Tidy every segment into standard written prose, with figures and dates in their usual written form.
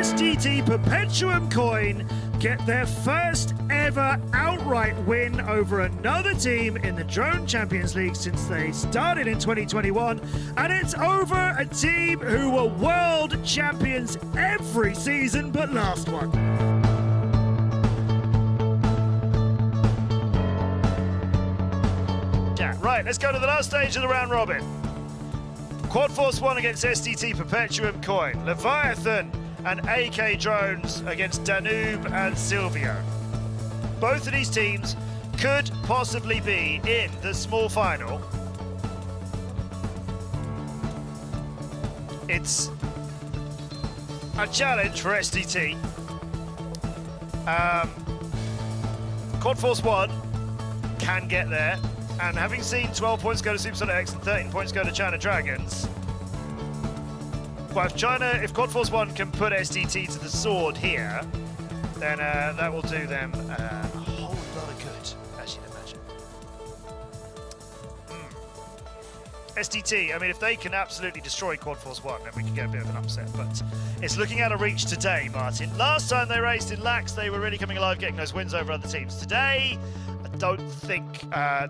STT Perpetuum coin get their first ever outright win over another team in the Drone Champions League since they started in 2021, and it's over a team who were world champions every season but last one. Yeah, right, let's go to the last stage of the round robin. Quad Force 1 against STT Perpetuum coin, Leviathan and AK Drones against Danube and Silvio. Both of these teams could possibly be in the small final. It's a challenge for STT. Quad Force 1 can get there, and having seen 12 points go to Supersonic X and 13 points go to China Dragons, well, if Quad Force 1 can put STT to the sword here, then that will do them a whole lot of good, as you'd imagine. STT, I mean, if they can absolutely destroy Quad Force 1, then we can get a bit of an upset, but it's looking out of reach today, Martin. Last time they raced in Lax, they were really coming alive, getting those wins over other teams. Today, I don't think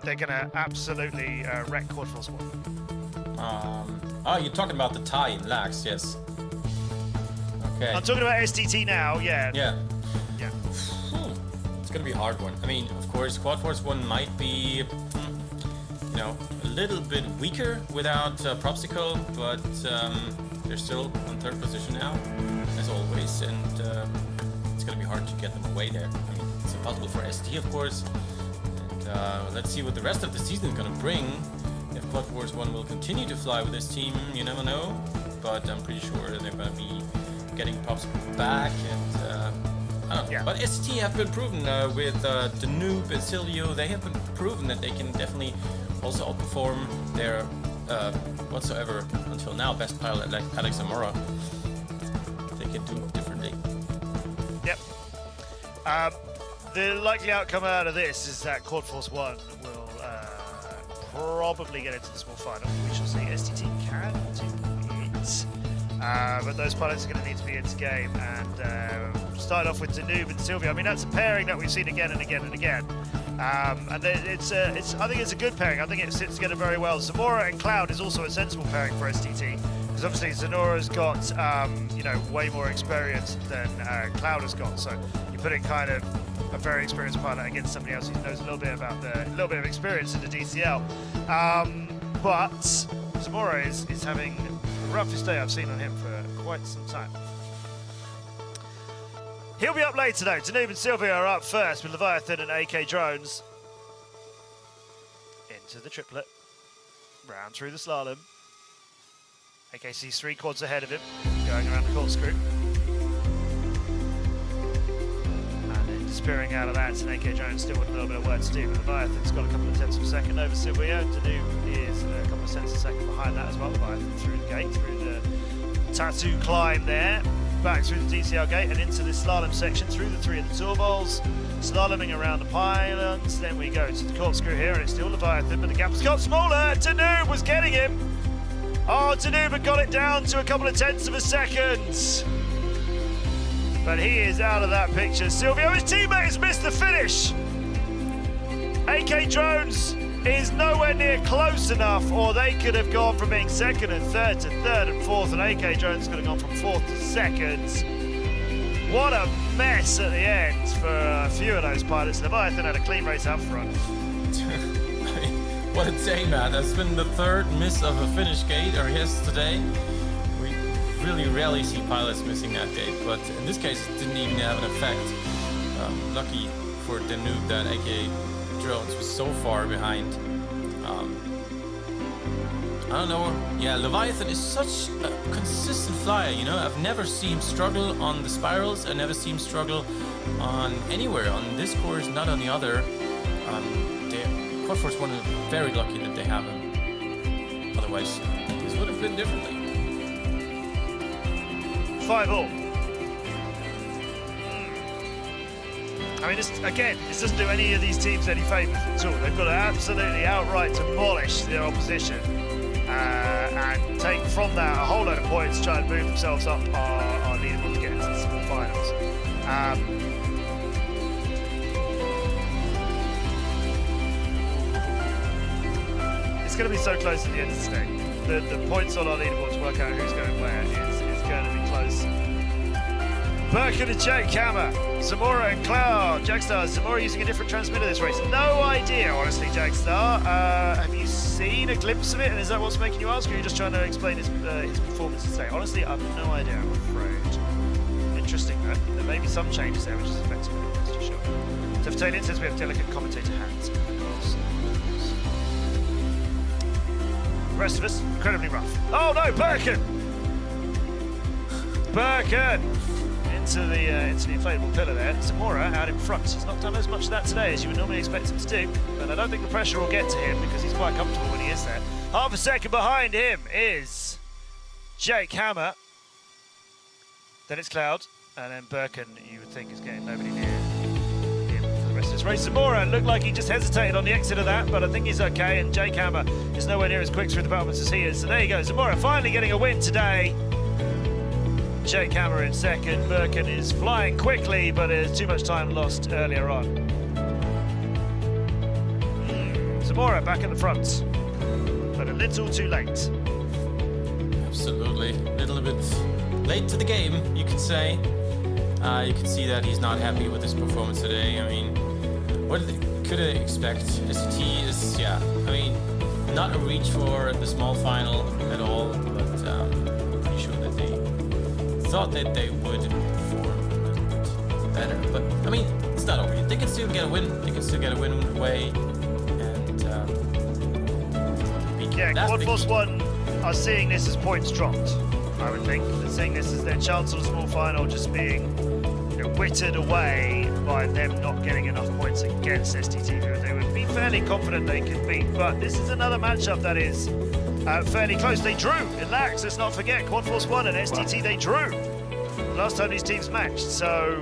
they're going to absolutely wreck Quad Force 1. Oh, you're talking about the tie in Lax, yes. Okay. I'm talking about STT now, yeah. Yeah. Yeah. It's gonna be a hard one. I mean, of course, Quad Force 1 might be, you know, a little bit weaker without Propsicle, but they're still on third position now, as always, and it's gonna be hard to get them away there. I mean, it's impossible for ST, of course, and let's see what the rest of the season is gonna bring. If Quad Force 1 will continue to fly with this team, you never know, but I'm pretty sure they're going to be getting Popsicle back, and I don't know. Yeah. But ST have been proven with Danube and Silvio, they have been proven that they can definitely also outperform their whatsoever until now best pilot like Alex Zamora. They can do it differently. Yep. The likely outcome out of this is that Quad Force 1 will probably get into the small final. We shall see. STT can do it. But those pilots are going to need to be into game, and start off with Danube and Silvio. I mean, that's a pairing that we've seen again and again and again. And I think it's a good pairing. I think it sits together very well. Zamora and Cloud is also a sensible pairing for STT, because obviously Zenora's got way more experience than Cloud has got. So you put in kind of a very experienced pilot against somebody else who knows a little bit of experience in the DCL. But Zamora is having the roughest day I've seen on him for quite some time. He'll be up later though. Danube and Silvio are up first with Leviathan and AK Drones. Into the triplet. Round through the slalom. AKC's 3 quads ahead of him, going around the corkscrew. Disappearing out of that, and AK Jones still with a little bit of work to do. But Leviathan's got a couple of tenths of a second over Silvio. Danube is a couple of tenths of a second behind that as well. Leviathan through the gate, through the tattoo climb there, back through the DCL gate and into this slalom section, through the 3 of the tour balls, slaloming around the pylons. Then we go to the corkscrew here, and it's still Leviathan, but the gap has got smaller. Danube was getting him. Oh, Danube had got it down to a couple of tenths of a second. But he is out of that picture. Silvio, his teammate, has missed the finish. AK Drones is nowhere near close enough, or they could have gone from being second and third to third and fourth, and AK Drones could have gone from fourth to second. What a mess at the end for a few of those pilots. Leviathan had a clean race up front. What a day, man. That's been the third miss of a finish gate, or yesterday. Really rarely see pilots missing that gate, but in this case it didn't even have an effect. Lucky for Danube that AK Drones was so far behind. I don't know. Yeah, Leviathan is such a consistent flyer, you know. I've never seen him struggle on the spirals. I never see him struggle on anywhere. On this course, not on the other. Quad Force 1 is very lucky that they have him. Otherwise, this would have been differently. 5-all. I mean, this doesn't do any of these teams any favours at all. They've got to absolutely outright demolish their opposition and take from that a whole load of points to try and move themselves up our leaderboard again. finals. It's going to be so close at the end of the day. The points on our leaderboard to work out who's going where is going to be close. Birkin and Jake Hammer, Zamora and Cloud. Jackstar, Zamora using a different transmitter this race. No idea, honestly, Jackstar. Have you seen a glimpse of it, and is that what's making you ask, or are you just trying to explain his performance today? Honestly, I have no idea, I'm afraid. Interesting, though. There may be some changes there, which is affecting me, that's for sure. Teftalien says we have delicate commentator hands. The rest of us, incredibly rough. Oh no, Birkin! Birkin! Into the inflatable pillar there. Zamora out in front. He's not done as much of that today as you would normally expect him to do, but I don't think the pressure will get to him because he's quite comfortable when he is there. Half a second behind him is Jake Hammer. Then it's Cloud, and then Birkin, you would think, is getting nobody near him for the rest of this race. Zamora looked like he just hesitated on the exit of that, but I think he's okay, and Jake Hammer is nowhere near as quick through the battlements as he is. So there you go, Zamora finally getting a win today. Jake Hammer in second. Birkin is flying quickly, but there's too much time lost earlier on. Zamora back at the front, but a little too late. Absolutely. A little bit late to the game, you could say. You can see that he's not happy with his performance today. I mean, what could I expect? SCT is, yeah, I mean, not a reach for the small final at all, but I'm pretty sure that they thought that they would perform a little bit better. But, I mean, it's not over yet. They can still get a win. They can still get a win away. And, yeah, Quad Force 1 are seeing this as points dropped, I would think. They're seeing this as their chance on a small final just being, you know, whittled away by them not getting enough points against STT, who they would be fairly confident they could beat. But this is another matchup that is fairly close. They drew in Lax, let's not forget. Quad Force 1 and STT, they drew last time these teams matched. So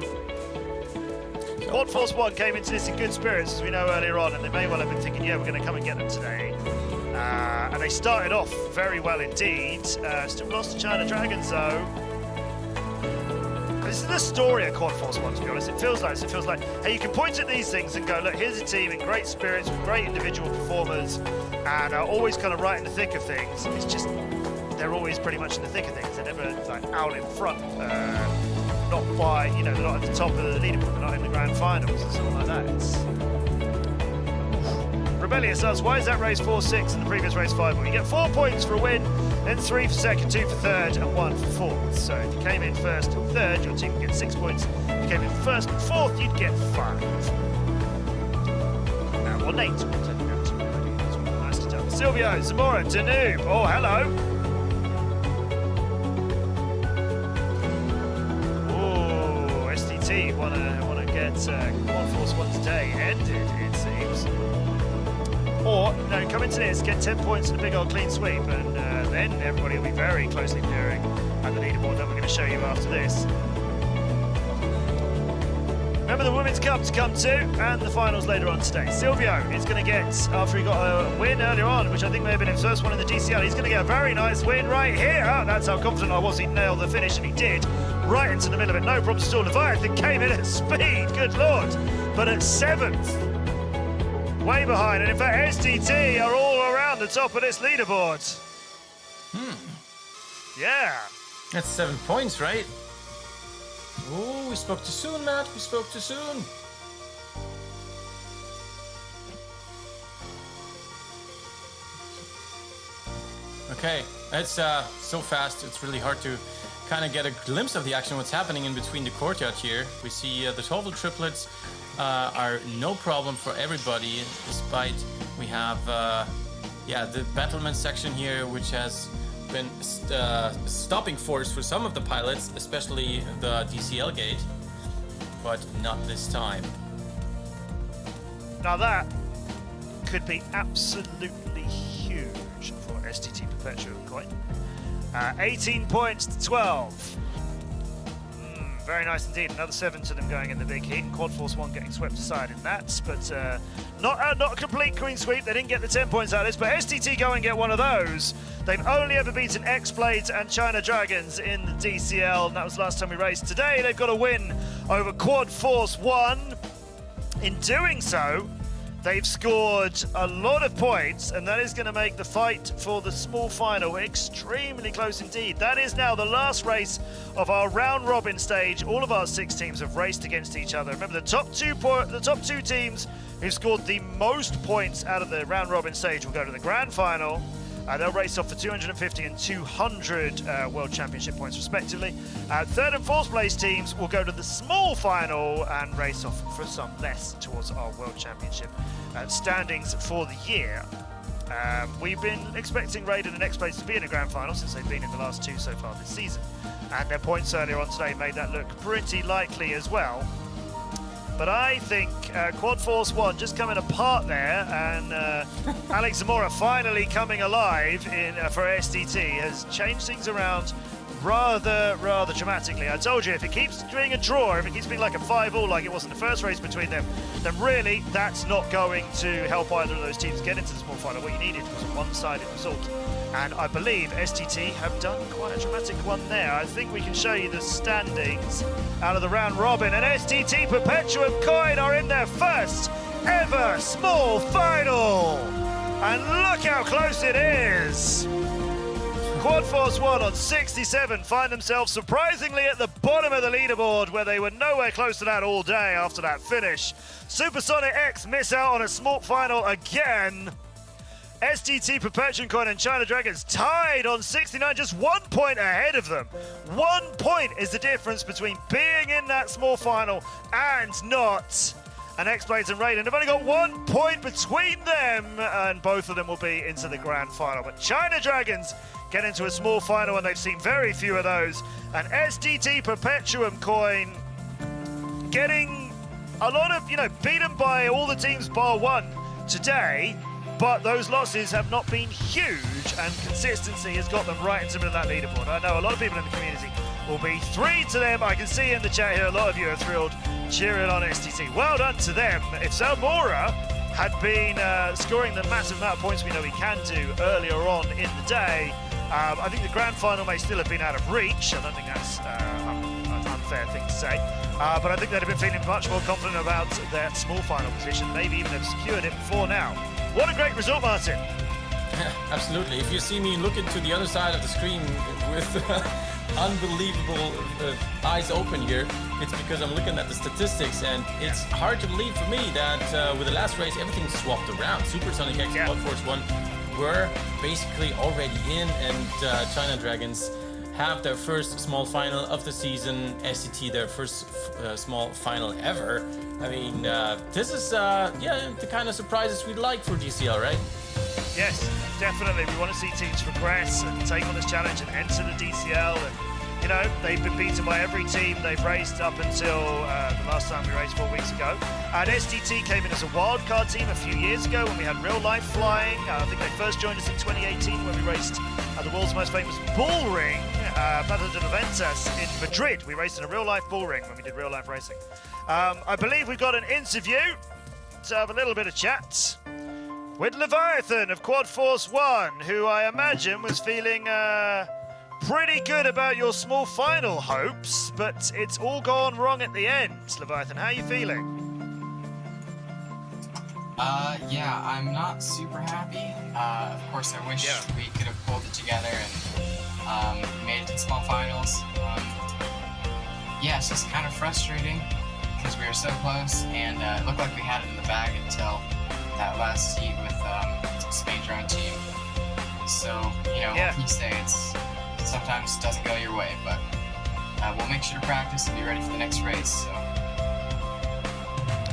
Quad Force 1 came into this in good spirits, as we know earlier on, and they may well have been thinking, yeah, we're going to come and get them today. And they started off very well indeed. Still lost to China Dragons, though. This is the story of Quad Force 1, to be honest. It feels like, hey, you can point at these things and go, look, here's a team in great spirits with great individual performers and are always kind of right in the thick of things. It's just, they're always pretty much in the thick of things. They're never like out in front, not by, you know, they're not at the top of the leaderboard, they're not in the grand finals and something like that. It's... Rebellious asks, why is that race 4-6 and the previous race 5-1? You get 4 points for a win, then 3 for second, 2 for third, and 1 for fourth. So if you came in first and third, your team would get 6 points. If you came in first and fourth, you'd get 5. Or Nate. Nicely done. Silvio, Zamora, Danube. Oh, hello. Oh, STT wanna get Quad Force 1's day ended, it seems. Or, no, come into this, get 10 points and a big old clean sweep, and then everybody will be very closely peering at the leaderboard that we're going to show you after this. Remember the Women's Cup to come to, and the finals later on today. Silvio is going to get, after he got a win earlier on, which I think may have been his first one in the DCL, he's going to get a very nice win right here. That's how confident I was he nailed the finish, and he did. Right into the middle of it, no problems at all. Leviathan came in at speed, good lord, but at 7th. Way behind, and in fact STT are all around the top of this leaderboard. Yeah. That's 7 points, right? Oh, we spoke too soon, Matt. We spoke too soon. Okay, it's so fast. It's really hard to kind of get a glimpse of the action, what's happening in between the courtyard here. We see the Tovel triplets are no problem for everybody, despite we have the battlement section here, which has been stopping force for some of the pilots, especially the DCL gate, but not this time. Now that could be absolutely huge for STT Perpetual Coin. 18 points to 12. Very nice indeed. Another 7 to them going in the big heat. Quad Force 1 getting swept aside in that, but not a complete clean sweep. They didn't get the 10 points out of this, but STT go and get one of those. They've only ever beaten X-Blades and China Dragons in the DCL, and that was last time we raced. Today they've got a win over Quad Force 1. In doing so, they've scored a lot of points, and that is going to make the fight for the small final extremely close indeed. That is now the last race of our round robin stage. All of our 6 teams have raced against each other. Remember, the top two teams who scored the most points out of the round robin stage will go to the grand final. They'll race off for 250 and 200 World Championship points respectively. Third and fourth place teams will go to the small final and race off for some less towards our World Championship standings for the year. We've been expecting Raiden and X-Blades to be in a grand final since they've been in the last 2 so far this season. And their points earlier on today made that look pretty likely as well. But I think Quad Force 1 just coming apart there, and Alex Zamora finally coming alive for STT has changed things around rather dramatically. I told you, if it keeps being a draw, if it keeps being like a 5-all like it was in the first race between them, then really that's not going to help either of those teams get into the small final. What you needed was a one-sided result. And I believe STT have done quite a dramatic one there. I think we can show you the standings out of the round robin. And STT Perpetuum Coin are in their first ever small final. And look how close it is. Quad Force 1 on 67 find themselves surprisingly at the bottom of the leaderboard, where they were nowhere close to that all day after that finish. Supersonic X miss out on a small final again. STT Perpetuum Coin and China Dragons tied on 69, just 1 point ahead of them. 1 point is the difference between being in that small final and not. And X-Blades and Raiden have only got 1 point between them, and both of them will be into the grand final. But China Dragons get into a small final, and they've seen very few of those. And STT Perpetuum Coin getting a lot of, beaten by all the teams bar one today. But those losses have not been huge, and consistency has got them right into the middle of that leaderboard. I know a lot of people in the community will be 3 to them. I can see in the chat here a lot of you are thrilled, cheering on STT. Well done to them. If Zamora had been scoring the massive amount of points we know he can do earlier on in the day, I think the grand final may still have been out of reach. I don't think that's an unfair thing to say. But I think they'd have been feeling much more confident about their small final position. Maybe even have secured it before now. What a great result, Martin. Absolutely. If you see me looking to the other side of the screen with unbelievable eyes open here, it's because I'm looking at the statistics, and it's hard to believe for me that with the last race, everything swapped around. Supersonic X and Quad Force 1 were basically already in, and China Dragons have their first small final of the season. STT their first small final ever. I mean, this is the kind of surprises we'd like for GCL, right? Yes, definitely. We want to see teams progress and take on this challenge and enter the DCL. And they've been beaten by every team they've raced up until the last time we raced 4 weeks ago. And STT came in as a wildcard team a few years ago when we had real life flying. I think they first joined us in 2018 when we raced at the world's most famous bull ring, Plaza de Ventas in Madrid. We raced in a real life bull ring when we did real life racing. I believe we've got an interview to have a little bit of chat with Leviathan of Quad Force 1, who I imagine was feeling pretty good about your small final hopes, but it's all gone wrong at the end. Leviathan, how are you feeling? Yeah, I'm not super happy. Of course, I wish we could have pulled it together and made it to small finals. Yeah, it's just kind of frustrating because we were so close, and it looked like we had it in the bag until that last heat with Spain's own team. So, like you say, it's sometimes doesn't go your way, but we'll make sure to practice and be ready for the next race. So.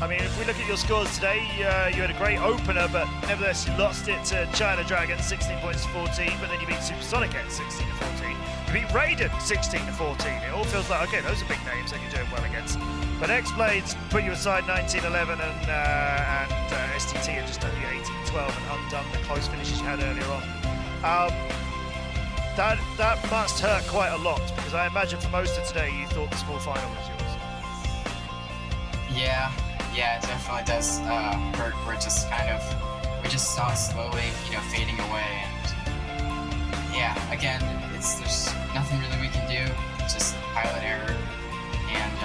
I mean, if we look at your scores today, you had a great opener, but nevertheless you lost it to China Dragons 16 points to 14, but then you beat Supersonic at 16 to 14. You beat Raiden 16 to 14. It all feels like, okay, those are big names that you're doing well against. But X-Blades put you aside 19-11, and STT had just done you 18-12 and undone the close finishes you had earlier on. That must hurt quite a lot, because I imagine for most of today you thought the small final was yours. Yeah, it definitely does hurt. We just saw it slowly, fading away, and yeah, again, there's nothing really we can do. It's just pilot error, and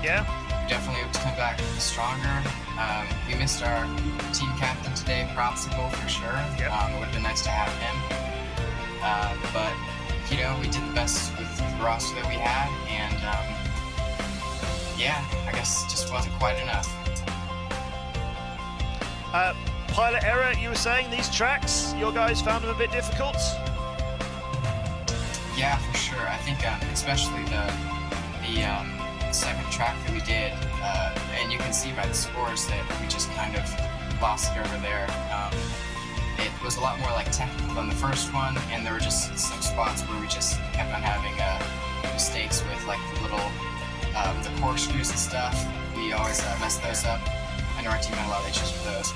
yeah, we definitely have to come back stronger. We missed our team captain today, Propsicle, for sure. Yep. It would have been nice to have him, but we did the best with the roster that we had, and yeah, I guess just wasn't quite enough. Pilot error, you were saying these tracks, your guys found them a bit difficult? Yeah, for sure. I think especially the second track that we did, and you can see by the scores that we just kind of lost it over there. It was a lot more like technical than the first one, and there were just some spots where we just kept on having mistakes with like the little the corkscrews and stuff. We always mess those up. I know our team had a lot of issues with those.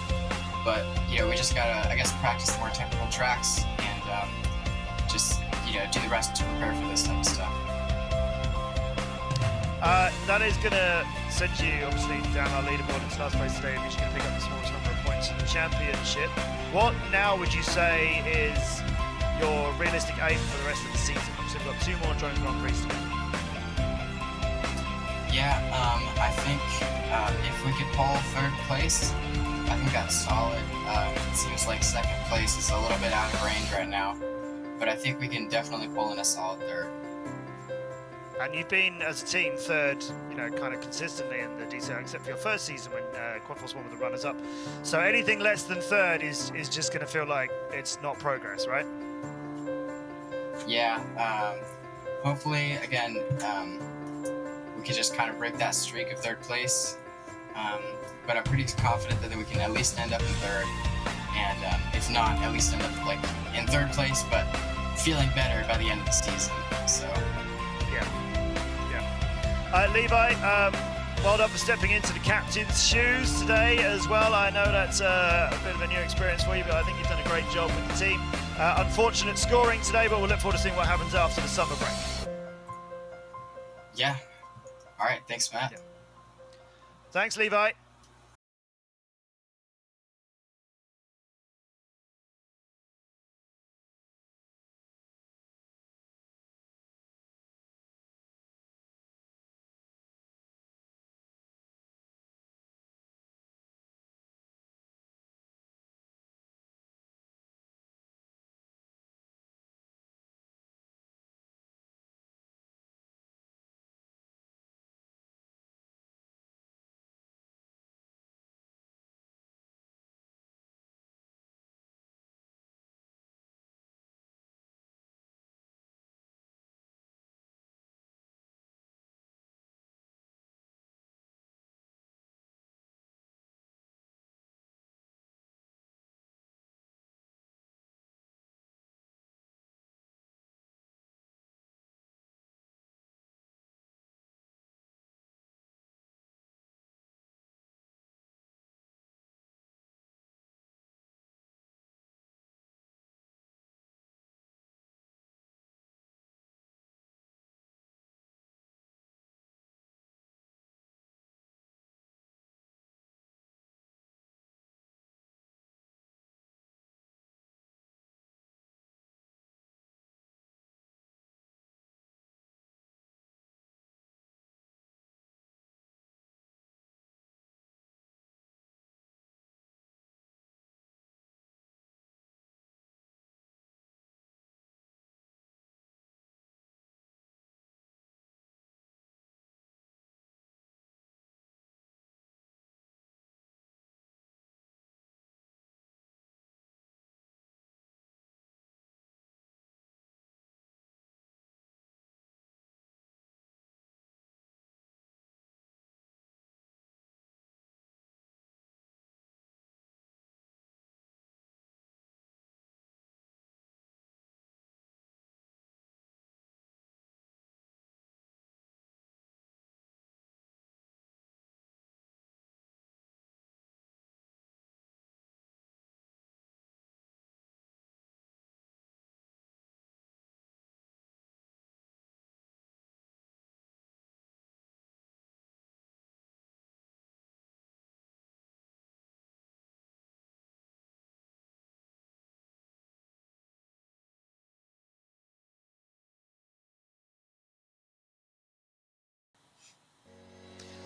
But, we just gotta, I guess, practice more technical tracks and just, do the rest to prepare for this type of stuff. That is going to send you, obviously, down our leaderboard in last place today, which you're going to pick up the smallest number of points in the championship. What now would you say is your realistic aim for the rest of the season? Obviously, we've got 2 more Drone Grand Prix to go. Yeah, I think if we could pull 3rd place, I think that's solid. It seems like 2nd place is a little bit out of range right now, but I think we can definitely pull in a solid 3rd. And you've been, as a team, 3rd, kind of consistently in the DCL, except for your first season when Quad Force won with the runners-up. So anything less than 3rd is just going to feel like it's not progress, right? Yeah, hopefully, again, we could just kind of break that streak of 3rd place. But I'm pretty confident that we can at least end up in 3rd, and if not, at least end up in 3rd place, but feeling better by the end of the season. So yeah. Levi, well done for stepping into the captain's shoes today as well. I know that's a bit of a new experience for you, but I think you've done a great job with the team. Unfortunate scoring today, but we'll look forward to seeing what happens after the summer break. Yeah. All right. Thanks, Matt. Yeah. Thanks, Levi.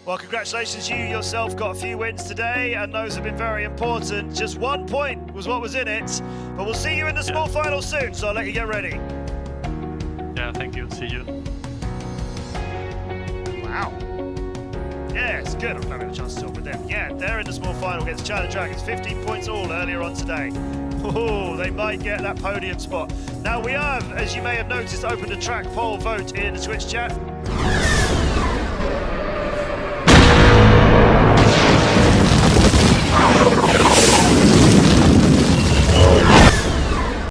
Well, congratulations, you yourself got a few wins today, and those have been very important. Just 1 point was what was in it, but we'll see you in the small final soon, so I'll let you get ready. Yeah, thank you. See you. Wow. Yeah, it's good. I'm having a chance to talk with them. Yeah, they're in the small final against China Dragons. 15 points all earlier on today. Oh, they might get that podium spot. Now we have, as you may have noticed, opened a track poll vote in the Twitch chat.